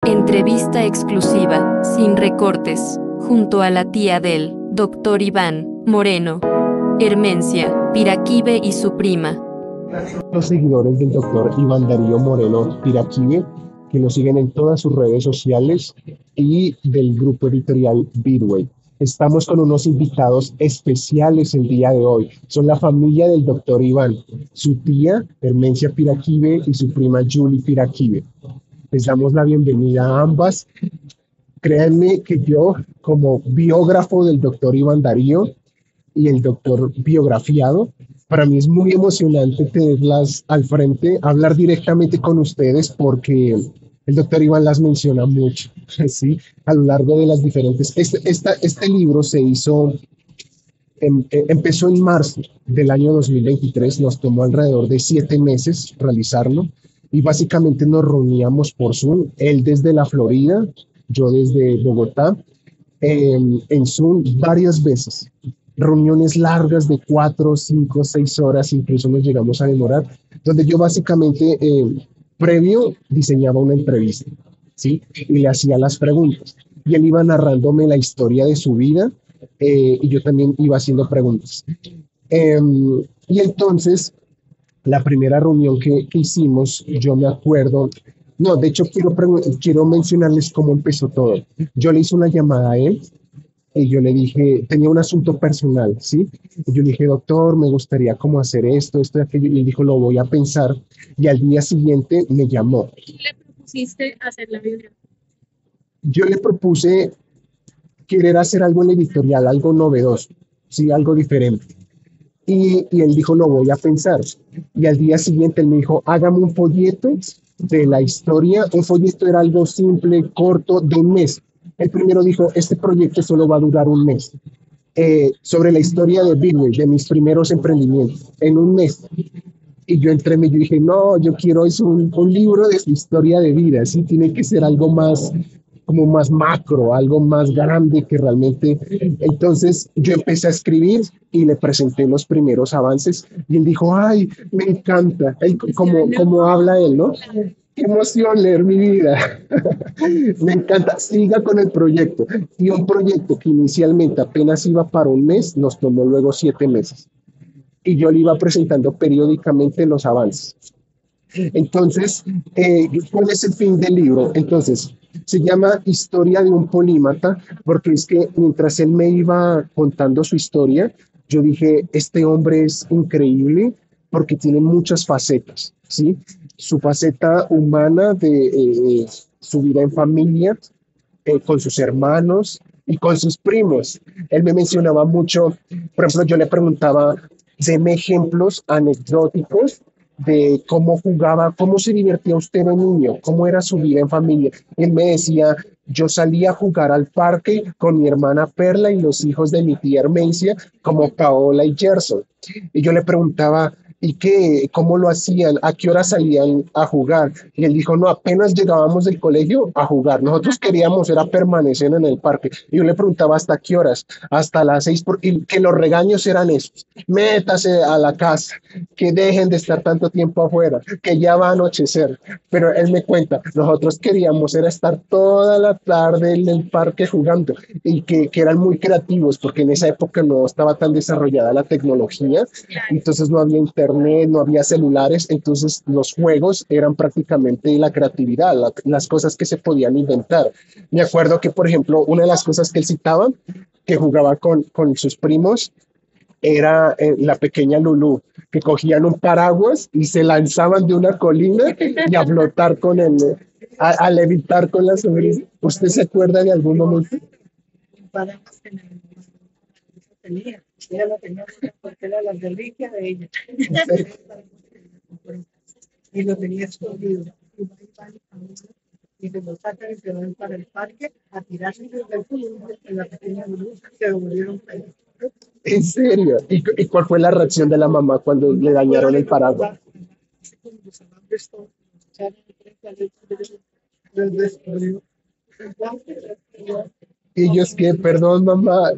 Entrevista exclusiva, sin recortes, junto a la tía del Dr. Iván Moreno, Hermencia Piraquive y su prima. Los seguidores del doctor Iván Darío Moreno Piraquive, que lo siguen en todas sus redes sociales y del grupo editorial Bitway. Estamos con unos invitados especiales el día de hoy. Son la familia del doctor Iván, su tía Hermencia Piraquive y su prima Julie Piraquive. Les damos la bienvenida a ambas. Créanme que yo, como biógrafo del doctor Iván Darío y el doctor biografiado, para mí es muy emocionante tenerlas al frente, hablar directamente con ustedes porque el doctor Iván las menciona mucho, ¿sí? A lo largo de las diferentes... Este libro se hizo, empezó en marzo del año 2023, nos tomó alrededor de 7 meses realizarlo y básicamente nos reuníamos por Zoom, él desde la Florida, yo desde Bogotá, en Zoom varias veces. Reuniones largas de 4, 5, 6 horas, incluso nos llegamos a demorar, donde yo básicamente previo diseñaba una entrevista, ¿sí? Y le hacía las preguntas. Y él iba narrándome la historia de su vida y yo también iba haciendo preguntas. Y entonces, la primera reunión que hicimos, yo me acuerdo, no, de hecho quiero mencionarles cómo empezó todo. Yo le hice una llamada a él y yo le dije, tenía un asunto personal, ¿sí? Y yo le dije, doctor, me gustaría cómo hacer esto, y aquello. Y él dijo, lo voy a pensar. Y al día siguiente me llamó. Le propusiste hacer la biografía? Yo le propuse querer hacer algo en la editorial, algo novedoso, ¿sí? Algo diferente. Y él dijo, lo voy a pensar. Y al día siguiente él me dijo, hágame un folleto de la historia. Un folleto era algo simple, corto, de un mes. El primero dijo, este proyecto solo va a durar un mes. Sobre la historia de Bitway, de mis primeros emprendimientos, en un mes. Y yo entré y yo dije, no, yo quiero es un libro de su historia de vida, ¿sí? Tiene que ser algo más, como más macro, algo más grande que realmente. Entonces yo empecé a escribir y le presenté los primeros avances y él dijo, ay, me encanta, él, como habla él, ¿no? Qué emoción leer mi vida. Me encanta, siga con el proyecto. Y un proyecto que inicialmente apenas iba para un mes, nos tomó luego 7 meses. Y yo le iba presentando periódicamente los avances. Entonces, ¿cuál es el fin del libro? Entonces, se llama Historia de un polímata, porque es que mientras él me iba contando su historia, yo dije, este hombre es increíble porque tiene muchas facetas, ¿sí? Su faceta humana de su vida en familia, con sus hermanos y con sus primos. Él me mencionaba mucho, por ejemplo, yo le preguntaba, deme ejemplos anecdóticos de cómo jugaba, cómo se divertía usted de niño, cómo era su vida en familia. Él me decía, yo salía a jugar al parque con mi hermana Perla y los hijos de mi tía Hermencia, como Paola y Gerson. Y yo le preguntaba, ¿y qué? ¿Cómo lo hacían? ¿A qué hora salían a jugar? Y él dijo, no, apenas llegábamos del colegio a jugar. Nosotros queríamos era permanecer en el parque. Y yo le preguntaba, ¿hasta qué horas? Hasta las 6, y que los regaños eran esos. Métase a la casa, que dejen de estar tanto tiempo afuera, que ya va a anochecer. Pero él me cuenta, nosotros queríamos era estar toda la tarde en el parque jugando y que eran muy creativos porque en esa época no estaba tan desarrollada la tecnología, entonces no había internet, no había celulares, entonces los juegos eran prácticamente la creatividad, las cosas que se podían inventar. Me acuerdo que, por ejemplo, una de las cosas que él citaba, que jugaba con sus primos, era la pequeña Lulú, que cogían un paraguas y se lanzaban de una colina y a flotar con el, a levitar con la sombrilla. ¿Usted se acuerda de algún momento? Paraguas tenía. Ella lo tenía porque era la reliquia de ella. Y lo tenía escondido. Y se lo sacan y se van para el parque a tirarse desde el puente en la pequeña luz, se devolvieron para allá. ¿En serio? ¿Y cuál fue la reacción de la mamá cuando le dañaron el paraguas? Y ellos que, perdón, mamá.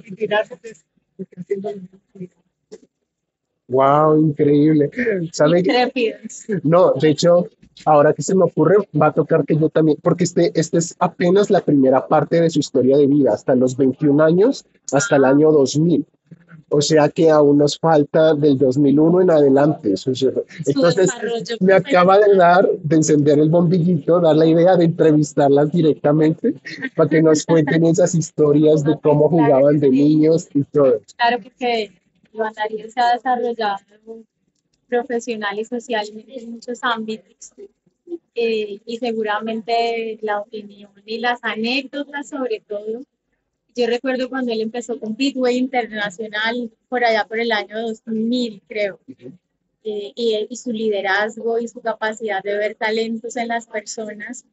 Wow, increíble. ¿Sabe? Intrépidos. No, de hecho, ahora que se me ocurre, va a tocar que yo también, porque este es apenas la primera parte de su historia de vida, hasta los 21 años, hasta el año 2000. O sea que aún nos falta del 2001 en adelante. Su Entonces, desarrollo me acaba de profesional. dar, de encender el bombillito, dar la idea de entrevistarlas directamente para que nos cuenten esas historias de cómo Claro que jugaban de sí. niños y todo. Claro que Iván Darío se ha desarrollado profesional y socialmente en muchos ámbitos y seguramente la opinión y las anécdotas sobre todo. Yo recuerdo cuando él empezó con Bitway Internacional por allá por el año 2000, creo, y su liderazgo y su capacidad de ver talentos en las personas,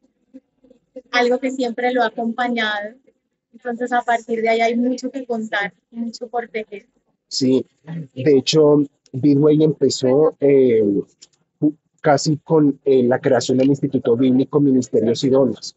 algo que siempre lo ha acompañado. Entonces, a partir de ahí hay mucho que contar, mucho por tejer. Sí, de hecho, Bidway empezó casi con la creación del Instituto Bíblico Ministerios y Dones.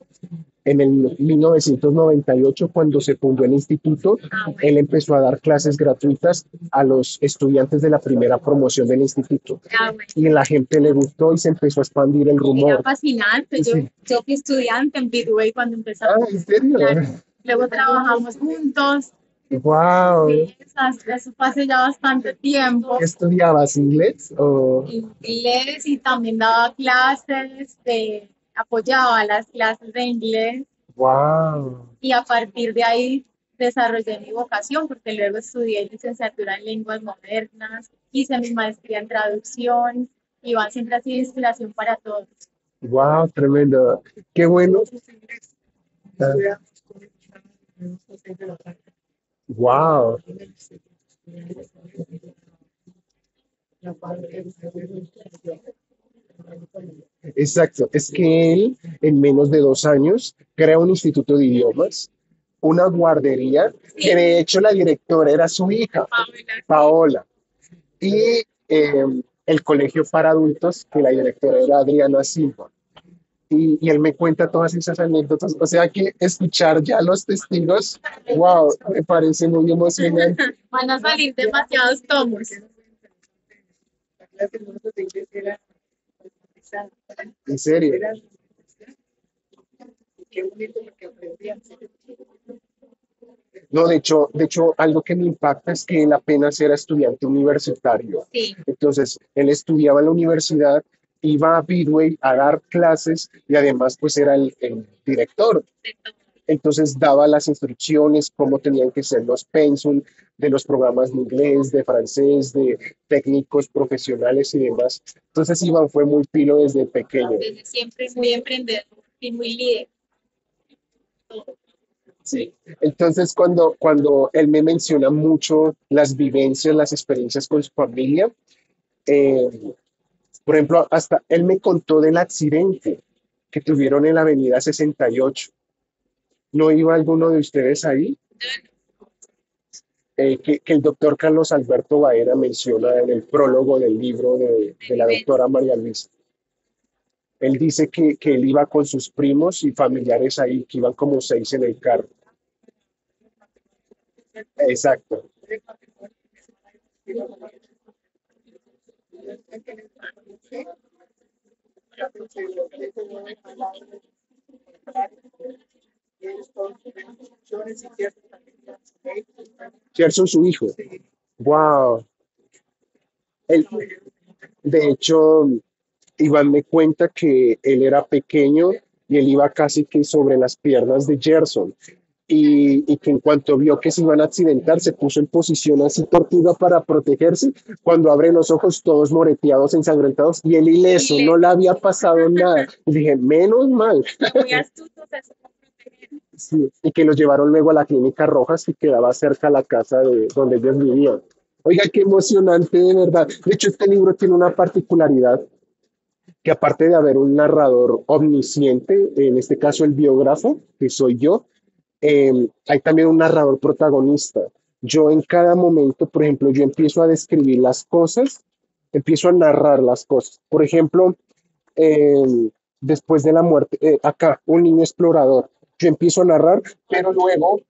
En el 1998, cuando se fundó el instituto, Ah, él bueno, empezó a dar clases gratuitas a los estudiantes de la primera promoción del instituto. ah, bueno. Y a la gente le gustó y se empezó a expandir el Era rumor. fascinante. Sí. Yo fui estudiante en Bitway cuando Ah, empezamos. ¿en serio? Claro. Luego trabajamos juntos. Wow. Sí, eso fue hace ya bastante tiempo. ¿Qué estudiabas? ¿Inglés? O... Inglés y también daba clases, apoyaba las clases de inglés Wow. y a partir de ahí desarrollé mi vocación porque luego estudié licenciatura en lenguas modernas, hice mi maestría en traducción. Iván siempre ha sido inspiración para todos. Wow, tremendo. Qué bueno. Wow. Exacto. Es que él, en menos de 2 años, crea un instituto de idiomas, una guardería, que de hecho la directora era su hija, Paola, y el colegio para adultos, que la directora era Adriana Silva. Y él me cuenta todas esas anécdotas. O sea que escuchar ya los testigos, wow, me parece muy emocionante. Van a salir demasiados tomos. En serio. No, de hecho, algo que me impacta es que él apenas era estudiante universitario. Sí, Entonces, él estudiaba en la universidad, iba a Bidway a dar clases y además pues era el director. Entonces daba las instrucciones, cómo tenían que ser los pensum de los programas de inglés, de francés, de técnicos profesionales y demás. Entonces Iván fue muy pilo desde pequeño. desde siempre muy emprendedor y muy líder. Sí. Entonces cuando él me menciona mucho las vivencias, las experiencias con su familia, eh, por ejemplo, hasta él me contó del accidente que tuvieron en la Avenida 68. ¿No iba alguno de ustedes ahí? Que el doctor Carlos Alberto Baena menciona en el prólogo del libro de la doctora María Luisa. Él dice que él iba con sus primos y familiares ahí, que iban como 6 en el carro. Exacto. Gerson, su hijo. Wow. Él, de hecho, Iván me cuenta que él era pequeño y él iba casi que sobre las piernas de Gerson. Y que en cuanto vio que se iban a accidentar, se puso en posición así tortuga para protegerse. Cuando abre los ojos, todos moreteados, ensangrentados, y él ileso, no le había pasado nada. Y dije, menos mal. Muy astutos eso. Sí, y que los llevaron luego a la clínica Rojas, que quedaba cerca a la casa de donde ellos vivían. Oiga, qué emocionante, de verdad. De hecho, este libro tiene una particularidad que aparte de haber un narrador omnisciente, en este caso el biógrafo, que soy yo, hay también un narrador protagonista. Yo en cada momento, por ejemplo, yo empiezo a describir las cosas, empiezo a narrar las cosas. Por ejemplo, después de la muerte, acá, un niño explorador, yo empiezo a narrar, pero luego,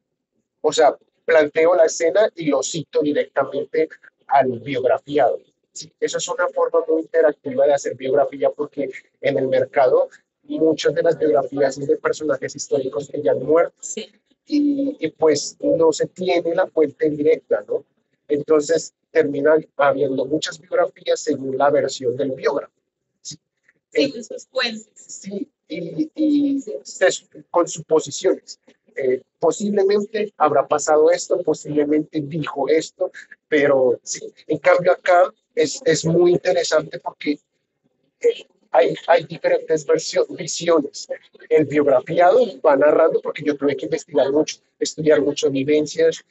o sea, planteo la escena y lo cito directamente al biografiado. Sí, eso es una forma muy interactiva de hacer biografía porque en el mercado muchas de las biografías son de personajes históricos que ya han muerto Sí, y pues no se tiene la fuente directa, ¿no? Entonces termina habiendo muchas biografías según la versión del biógrafo. Sí, sí, sus puentes. sí, con suposiciones. Posiblemente habrá pasado esto, posiblemente dijo esto, pero sí, en cambio acá es muy interesante porque hay diferentes visiones. El biografiado va narrando, porque yo tuve que investigar mucho, estudiar mucho vivencias,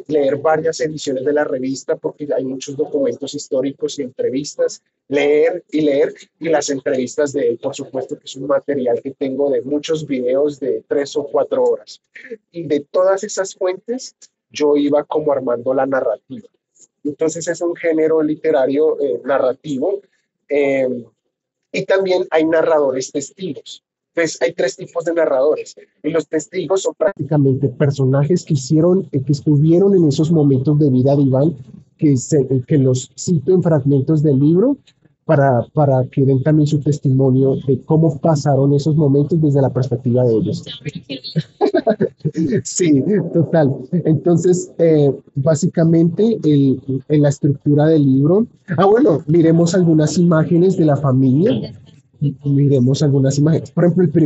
leer varias ediciones de la revista, porque hay muchos documentos históricos y entrevistas, leer, y las entrevistas de él, por supuesto, que es un material que tengo de muchos videos de 3 o 4 horas. Y de todas esas fuentes, yo iba como armando la narrativa. Entonces es un género literario narrativo. eh, y también hay narradores testigos. Entonces, hay 3 tipos de narradores. Y los testigos son prácticamente personajes que hicieron, que estuvieron en esos momentos de vida de Iván, que los cito en fragmentos del libro para que den también su testimonio de cómo pasaron esos momentos desde la perspectiva de ellos. Sí, total. Entonces, básicamente, en la estructura del libro, bueno, miremos algunas imágenes de la familia. Miremos algunas imágenes. Por ejemplo,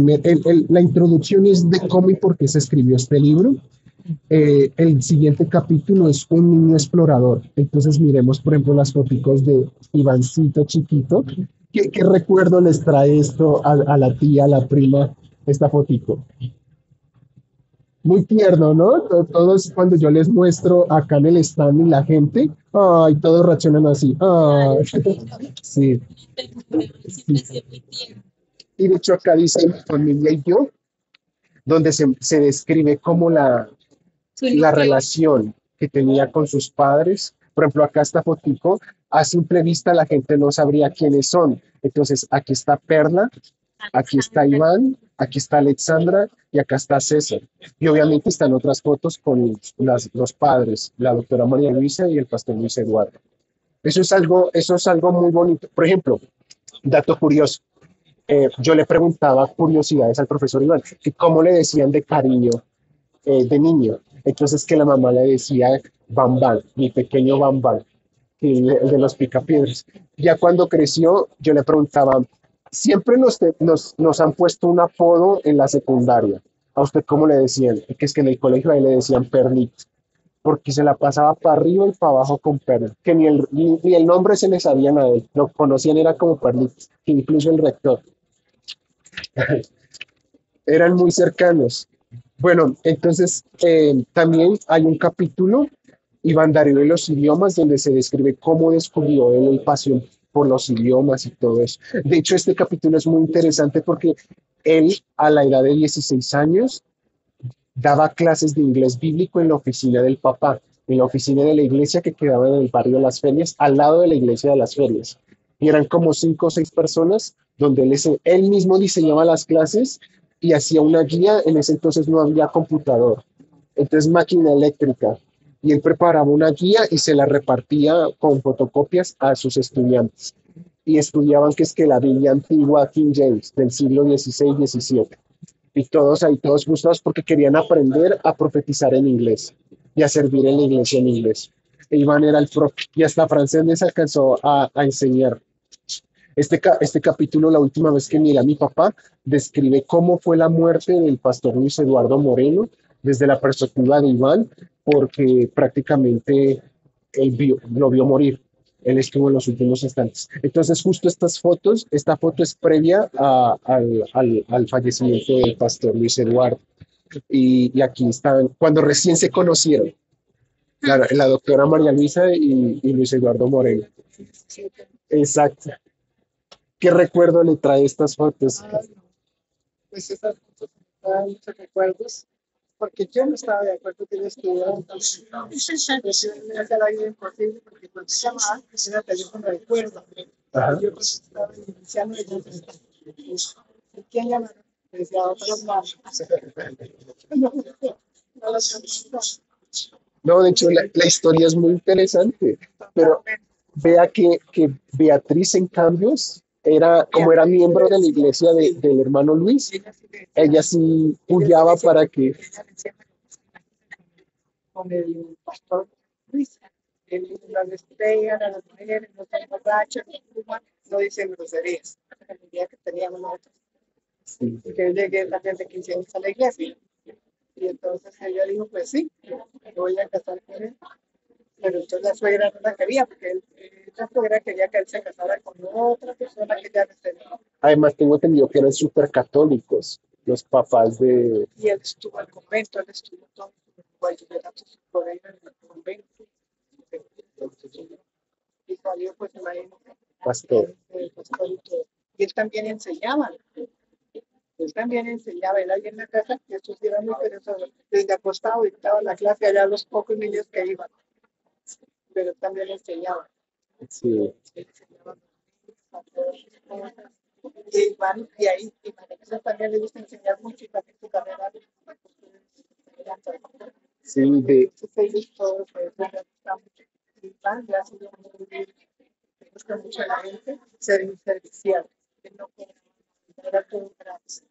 la introducción es de cómo y por qué se escribió este libro. El siguiente capítulo es un niño explorador. Entonces miremos, por ejemplo, las fotos de Ivancito chiquito. ¿Qué recuerdo les trae esto a la tía, a la prima, esta fotito? Muy tierno, ¿no? Todos cuando yo les muestro acá en el stand y la gente, ay, todos reaccionan así. Ay, sí. Y de hecho acá dice mi familia y yo, donde se describe como la relación que tenía con sus padres. Por ejemplo, acá esta fotico, a simple vista la gente no sabría quiénes son. Entonces, aquí está Perla, aquí está Iván, aquí está Alexandra y acá está César. Y obviamente están otras fotos con los padres, la doctora María Luisa y el pastor Luis Eduardo. Eso es algo muy bonito. Por ejemplo, dato curioso, yo le preguntaba curiosidades al profesor Iván, que cómo le decían de cariño de niño. Entonces que la mamá le decía Bambán, mi pequeño Bambán, el de los picapiedras. Ya cuando creció, yo le preguntaba, siempre nos han puesto un apodo en la secundaria. ¿A usted cómo le decían? Que es que en el colegio ahí le decían Perlito, porque se la pasaba para arriba y para abajo con Perlito, que ni el nombre se le sabían a él, lo conocían era como Perlito, incluso el rector. Eran muy cercanos. Bueno, entonces también hay un capítulo, Iván Darío de los idiomas, donde se describe cómo descubrió él el pasión por los idiomas y todo eso. De hecho, este capítulo es muy interesante porque él, a la edad de 16 años, daba clases de inglés bíblico en la oficina del papá, en la oficina de la iglesia que quedaba en el barrio de las Ferias, al lado de la iglesia de las Ferias. Y eran como 5 o 6 personas donde él mismo diseñaba las clases y hacía una guía. En ese entonces no había computador, entonces máquina eléctrica. Y él preparaba una guía y se la repartía con fotocopias a sus estudiantes. Y estudiaban que es que la Biblia antigua King James del siglo XVI-XVII. Y todos ahí, todos gustados porque querían aprender a profetizar en inglés y a servir en la iglesia en inglés. E Iván era el profe y hasta francés les alcanzó a enseñar. Este capítulo, la última vez que miré a mi papá, describe cómo fue la muerte del pastor Luis Eduardo Moreno desde la perspectiva de Iván, porque prácticamente lo vio morir. Él estuvo en los últimos instantes. Entonces, justo esta foto es previa al fallecimiento del pastor Luis Eduardo. Y aquí están, cuando recién se conocieron, la doctora María Luisa y Luis Eduardo Moreno. Exacto. ¿Qué recuerdo le trae estas fotos? Pues esas fotos me dan muchos recuerdos, porque yo no estaba de acuerdo que ella estuviera entonces, me hacía la vida imposible, porque cuando se llamaba, pues era teléfono de cuerda. Ajá. Yo pues estaba iniciando y yo, ¿quién llama? Me decía, otros más. No lo sé. No, de hecho, la historia es muy interesante, pero Vea que Beatriz, en cambio, era, como era miembro de la iglesia del hermano Luis, ella sí le decía, ella sí ella sí puyaba decía para que, ella decía con el pastor Luis. Él las despegan a las mujeres, no se emborrachan, no fuman, no dicen groserías. El día que teníamos nosotros, sí, que yo llegué también de 15 años a la iglesia. Y entonces ella dijo, pues sí, me voy a casar con él. Pero entonces la suegra no la quería, porque la suegra quería que él se casara con otra persona que ya no tenía. además tengo entendido que eran súper católicos, los papás de Y él estuvo al convento, él estuvo todo el bachillerato por ahí en el convento. Y salió, pues, imagínate, Pastor. el pastor y todo. Y él también enseñaba. Él también enseñaba, él ahí en la casa, que estos sí eran muy perezosos. Desde acostado dictaba la clase allá a los pocos niños que iban, pero él también enseñaba. Sí, Él enseñaba a todas las cosas. Y van, y ahí, y María Jesús también le gusta enseñar mucho y también su carrera. sí, Entonces ellos todos, pues, les gusta mucho. Y van, le hacen muy bien. Le gusta mucho a la gente ser servicial. Que no era todo gratis.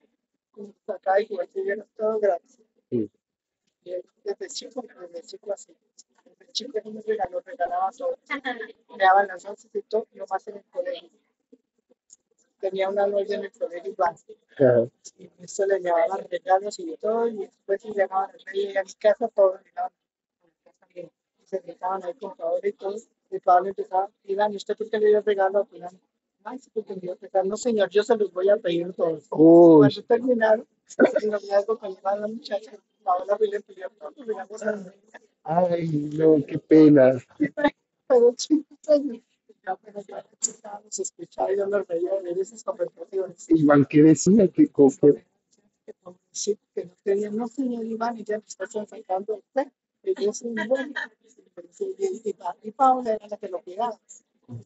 Como acá y como era todo gratis. sí. Y él, desde chico así. Desde chico él me regalaba todo. Me daban las once y todo, yo más en el colegio. Tenía una novia en el colegio básico. Ajá. Y esto le llevaban regalos y todo, y después se llegaban al rey a mi casa, todos llegaban a mi casa bien. Y se dejaban ahí con favor y todo. Y Pablo empezaba, Iván, ¿y usted por qué le dio regalo a fulano? Ay, sí, porque me dio regalo. No, señor, yo se los voy a pedir todos. Uy, Cuando terminaron, el noviazgo con la muchacha, Paola le pidió todos los regalos a la ay, no, qué pena. pero chicos, ya, pero ya escuchábamos, escuchaba, yo me reía de ver esas conversaciones. Iván, ¿qué decía? Sí, que no tenía, no señor Iván, y ya me está sacando usted. Y yo soy bueno. Y Paola era la que lo cuidaba.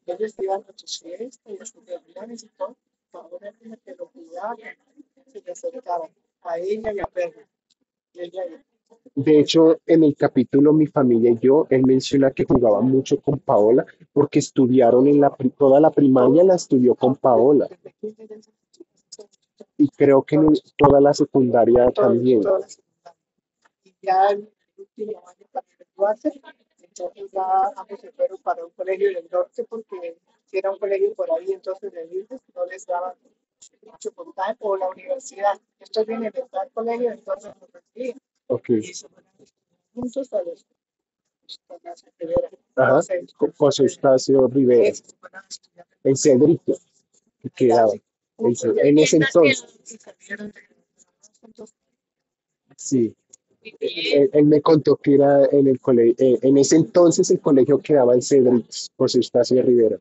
Ellos iban a sus fiestas y a sus reuniones y todo. Paola era la que lo cuidaba, que se le acercaban a ella y a Pedro. Y ella, De hecho, en el capítulo Mi familia y yo, él menciona que jugaba mucho con Paola porque estudiaron en toda la primaria la estudió con Paola desde 15 años, y creo que en toda la secundaria también. todas las y ya el último año para graduarse, entonces ya ambos se fueron para un colegio del norte porque si era un colegio por ahí, entonces de libres no les daban mucho puntaje o la universidad. Estos vienen de tal colegio, entonces nos recibían Ok. y se fueron juntos a los a Rivera. Ajá. Entonces, José Eustacio Rivera, se fueron a estudiar en Cedrito, que quedaba. En ese entonces, y salieron de juntos. sí. Él me contó que era en el colegio, en ese entonces el colegio quedaba en Cedritos, José Eustacio Rivera,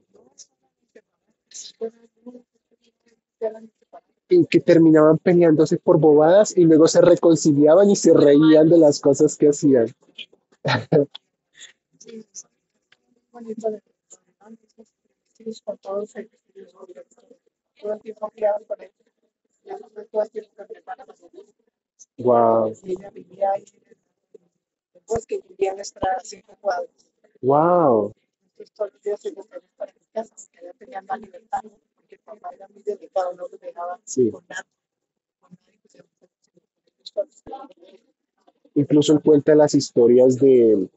y que terminaban peleándose por bobadas y luego se reconciliaban y se reían de las cosas que hacían. Sí, bonito de ellos con todos ellos, todo el tiempo criados con ellos. Y a nosotros todo el tiempo que preparan las cosas. Wow, Y ella vivía ahí en el bosque, vivía en Estrada 5 cuadros. wow, Entonces todos los días se iba para mi casa, porque allá tenían más libertad, ¿no? Porque el papá era muy delicado, no lo dejaba sí. con nada, con nadie que se Incluso él cuenta las historias de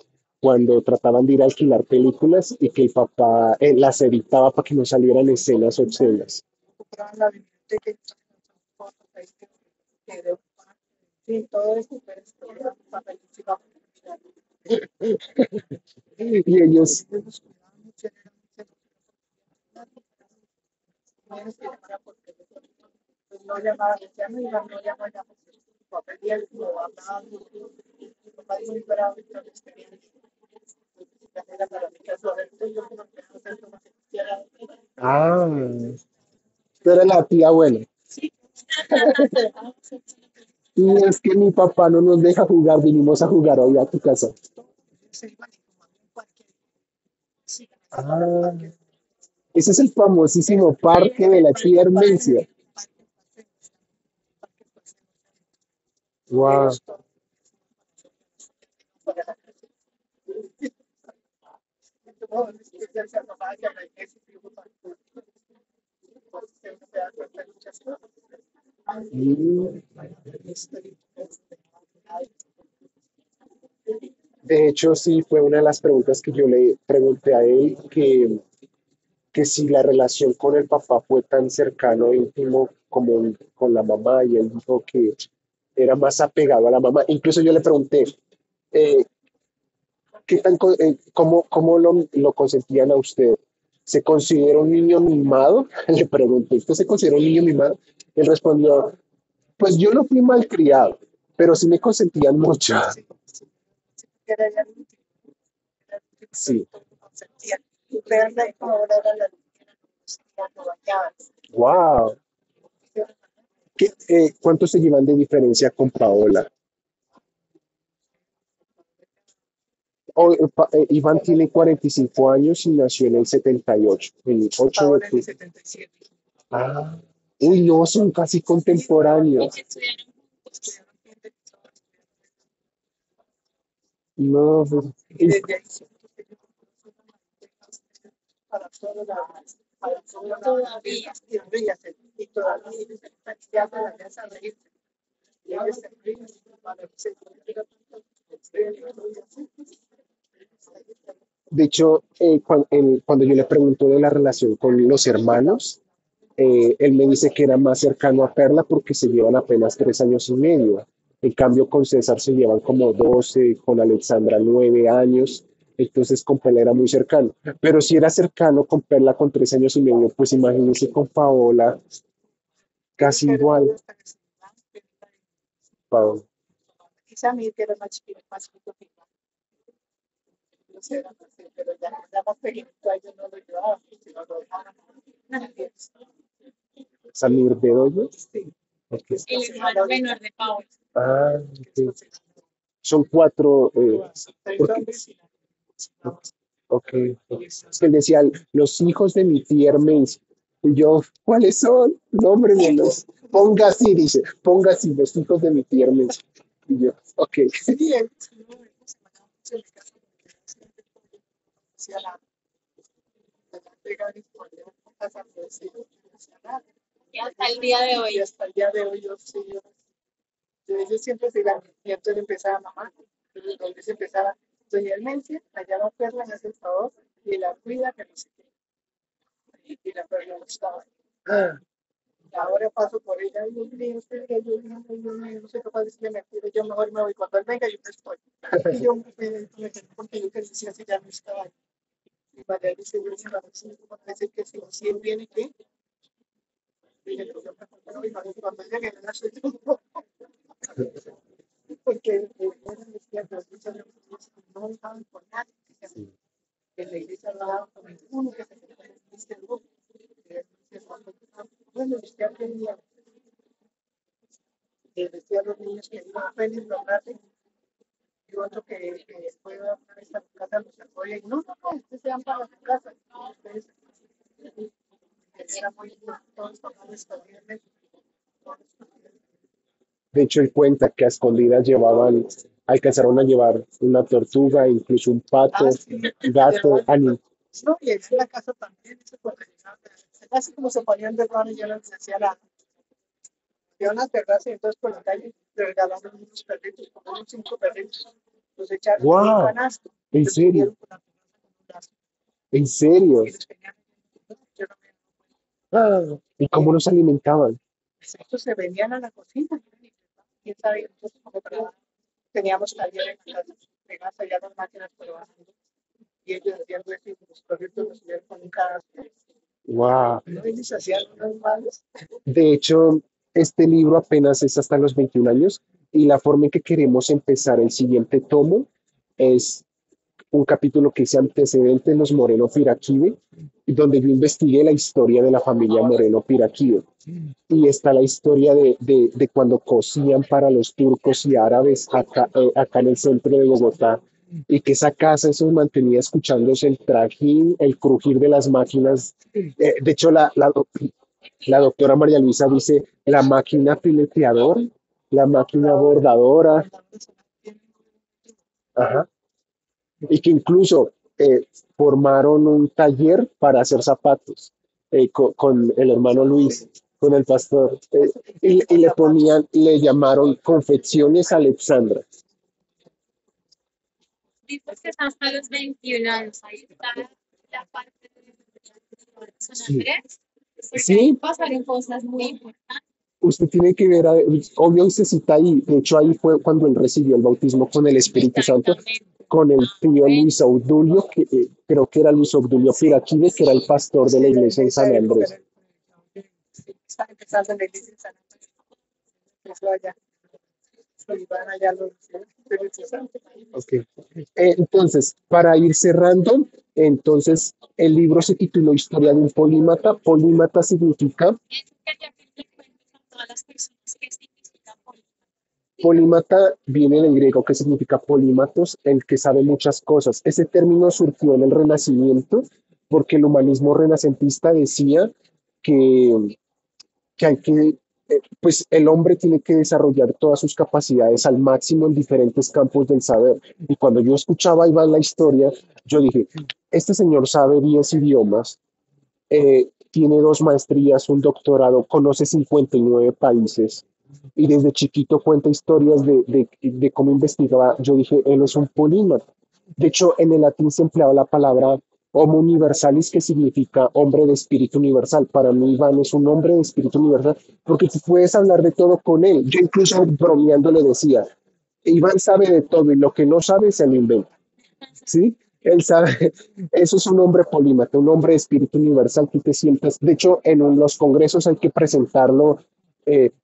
cuando trataban de ir a alquilar películas y que el papá las editaba para que no salieran escenas obscenas. compraban la biblioteca y fotos ahí que de un parque, sí, todo eso, pero es para el chico. Y ellos, Ellos nos cuidaban mucho, eran muy celosos, que llamara por teléfono. Pues no llamaba, decía, no iba, no llamaba, ya, porque su papá y él lo hablaban, su papá es muy bravo, entonces tenían era para mi caso, a ver, yo creo que no sé cómo se quisiera. ah, tú eres la tía abuela. Y es que mi papá no nos deja jugar, vinimos a jugar hoy a tu casa. Se iban y como había un parque, sí, Ah, ese es el famosísimo parque de la tía Hermencia. Wow. no, es que ya se mamá que la iglesia y yo, entonces uno se da cuenta de muchas cosas. Mm. Estoy- De hecho, sí, fue una de las preguntas que yo le pregunté a él, que si la relación con el papá fue tan cercano e íntimo como con la mamá, y él dijo que era más apegado a la mamá. Incluso yo le pregunté, eh, cómo lo consentían a usted? ¿Se considera un niño mimado? Le pregunté, ¿usted se considera un niño mimado? Él respondió, pues yo no fui malcriado, pero sí me consentían mucho. sí, que era ya el último, Sí, sentía. Y verla y como ahora era la niñera, cuando bañaban. wow. ¿Cuánto se llevan de diferencia con Paola? Iván tiene 45 años y nació en el 78, el 8 de Paola en el octubre. 77. Ah, uy, no, son casi contemporáneos. Estudiaron bien de No, pues, y desde ahí siento que yo para todo para todo todavía y rías y todavía ya se la vas a reír y ellos se ríen para que se de hecho, cuando yo le pregunto de la relación con los hermanos, él me dice que era más cercano a Perla porque se llevan apenas 3 años y medio. En cambio, con César se llevan como 12, con Alexandra 9 años. Entonces, con Perla era muy cercano. Pero si era cercano con Perla con 3 años y medio, pues imagínense con Paola, casi igual. Paola. quizá mi que era más chiquito, más chiquito que yo. No sé, pero ya más pequeñito ahí yo no lo llevaba, sino lo dejaba. Samir Bedoya. Sí, Ok. El hermano menor de Paola. Ah, ok. Son cuatro. Porque, ok. Es que él decía, los hijos de mi tía Hermes. Y yo, ¿cuáles son? Nómbremelos. Ponga así, dice, ponga así, los hijos de mi tía Hermes. Y yo, ok. sí, él, sí, no, se me acabó mucho el caso porque siempre decía la pega y por casa, pues sí, no decía nada. Y hasta el día de Y hoy. hasta el día de hoy yo sí, yo siempre fui la y entonces empezaba mamá, entonces empezaba doña Hermencia, allá va Perla, me hace el favor, y la cuida, que no sé qué, y la Perla no estaba. Ah, Ahora paso por ella, y Dios mío, no sé capaz de decirle mentira, yo mejor me voy cuando él venga, yo no estoy. Y yo me porque yo que decía si ya no estaba. Y María dice, yo se la decir que si él viene, ¿qué? Y le digo, yo me voy cuando llegue, no soy yo. Porque bueno, decía que los muchos no estaban por nadie, que la iglesia no daba con ninguno, que se dice el grupo. Bueno, ya tenía, decía a los niños que no pueden lograrse, y otro que fue a una vez a su casa, los sacó y no, ustedes se van para su casa. Ustedes, era muy, todos tomaban escondidas. de hecho, él cuenta que a escondidas alcanzaron a llevar una tortuga, incluso un pato, Sí, gato, animal. no, y en la casa también, eso cuando llegaban, así como se ponían de mano, yo les decía había unas terrazas y entonces por la calle le regalaron unos perritos, como unos 5 perritos, los echaron en un ¡Wow! canasto, ¿En los serio? subieron por la terraza con un brazo, ¿En serio? y los tenían, yo no me Ah, ¿y cómo los alimentaban? estos se venían a la cocina, quién sabe, nosotros como teníamos taller en la casa, pegadas allá las máquinas trabajando, y ellos hacían eso y los perritos los subieron con un canasto, ¡Wow! ¿no? Y les hacían unos malos. De hecho, este libro apenas es hasta los 21 años, y la forma en que queremos empezar el siguiente tomo es un capítulo que dice Antecedentes de los Moreno Piraquive, donde yo investigué la historia de la familia Moreno Piraquive. Y está la historia de cuando cosían para los turcos y árabes acá en el centro de Bogotá, y que esa casa se mantenía escuchándose el trajín, el crujir de las máquinas. De hecho, la doctora María Luisa dice la máquina fileteadora, la máquina bordadora, ajá, y que incluso eh, formaron un taller para hacer zapatos con el hermano Luis, con el pastor, y le ponían, le llamaron Confecciones Alexandra. Dices que es hasta los 21 años, ahí está la parte de San Sí, Andrés, porque ahí sí, pasaron cosas muy importantes. usted tiene que ver, obvio se cita ahí, de hecho ahí fue cuando él recibió el bautismo con el Espíritu Santo, Exactamente. con el tío Luis Obdulio, que creo que era Luis Obdulio Piraquive, que era el pastor de la iglesia en San Andrés. Está empezando en la iglesia de San Andrés. Empezó allá. Y van allá los Espíritu Santo. Ok. Entonces, para ir cerrando, entonces el libro se tituló Historia de un polímata. Polímata significa, Eso quería que le cuentes a todas las personas que significa política. polímata viene del griego que significa polímatos, el que sabe muchas cosas. Ese término surgió en el Renacimiento porque el humanismo renacentista decía que hay que, pues el hombre tiene que desarrollar todas sus capacidades al máximo en diferentes campos del saber. Y cuando yo escuchaba a Iván la historia, yo dije, este señor sabe 10 idiomas, tiene 2 maestrías, un doctorado, conoce 59 países y desde chiquito cuenta historias de cómo investigaba. Yo dije, él es un polímata. De hecho, en el latín se empleaba la palabra homo universalis, que significa hombre de espíritu universal. Para mí, Iván es un hombre de espíritu universal porque tú puedes hablar de todo con él. Yo incluso bromeando le decía, Iván sabe de todo y lo que no sabe se lo inventa. ¿Sí? Él sabe, eso es un hombre polímata, un hombre de espíritu universal. Tú te sientas, de hecho, los congresos hay que presentarlo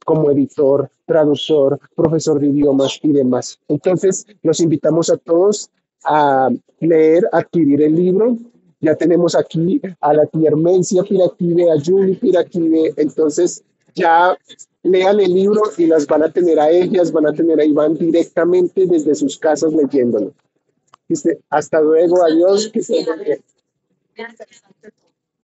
como editor, traductor, profesor de idiomas y demás. Entonces, los invitamos a todos a leer, adquirir el libro. Ya tenemos aquí a la tía Hermencia Piraquive, a Julie Piraquive. Entonces, ya lean el libro y las van a tener a ellas, van a tener a Iván directamente desde sus casas leyéndolo. Dice, hasta luego, adiós, que se Gracias.